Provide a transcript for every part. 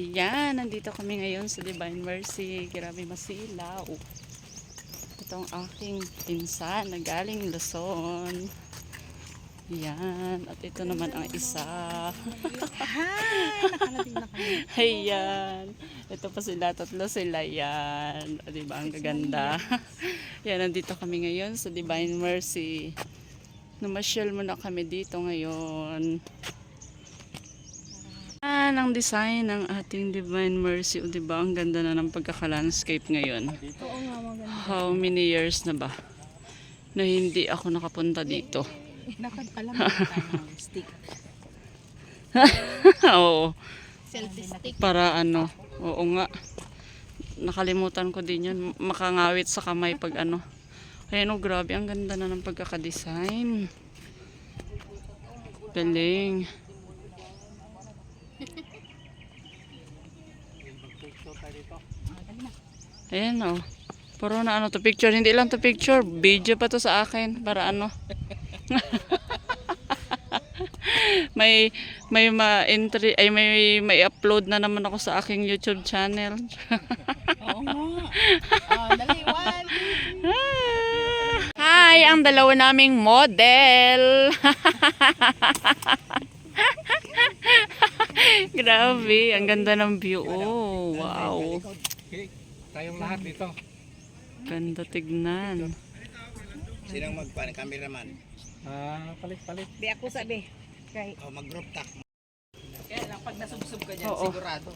Yan, nandito kami ngayon sa Divine Mercy. Grabe masilaw. Ito ang aking pinsan na galing Luzon. Yan, at ito naman ang isa. Hi! Nakalating na kami. Ayan. Ito pa sila, tatlo sila yan. O, diba, ang gaganda. Yan, nandito kami ngayon sa Divine Mercy. Namasyal muna kami dito ngayon. Ang design ng ating Divine Mercy. O, diba, ang ganda na ng pagkaka-landscape ngayon. Oo nga, maganda. How many years na ba na hindi ako nakapunta dito? Nakapala mo tayo ng stick. Oo. Selfie stick. Para ano, oo nga. Nakalimutan ko din yun. Makangawit sa kamay pag ano. Ayan o, grabe. Ang ganda na ng pagkakadesign. Galing. Ayan o. Puro na ano to picture. Hindi lang to picture. Video pa to sa akin. Para ano. may ma-entry ay may upload na naman ako sa aking YouTube channel. Oo nga. Dali, one. Hi, ang dalawa naming model. Grabe, ang ganda ng view. Oh, wow. Tayong lahat dito. Ganda tignan. Sinang cameraman? Palit-palit. Di ako sabi. Kay, O mag-group talk. kaya lang pag nasubsob ka dyan, Oo. sigurado.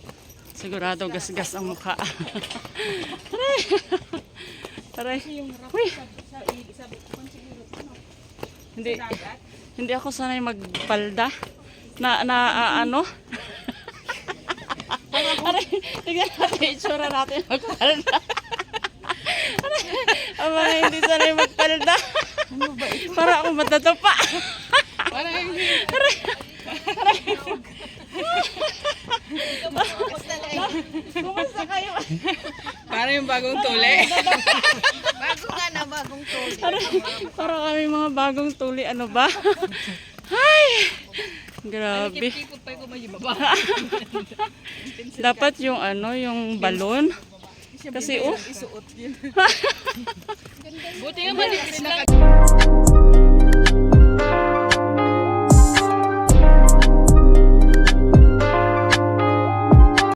Sigurado gas-gas ang mukha. Aray. Uy. Hindi ako sanay magpalda. Ano? Aray, tignan natin itsura natin magpalda. Aray, aba, hindi sanay magpalda. Para ako matatupa. Kumusta kayo? Para yung bagong tuli. Bago nga na bagong tuli. Para kami mga bagong tuli. Ano ba? Ay! Grabe. Kipot pa yung kumajibaba. Dapat yung ano, yung balon. Kasi oh. Isuot yun. Buti nga manipis lang.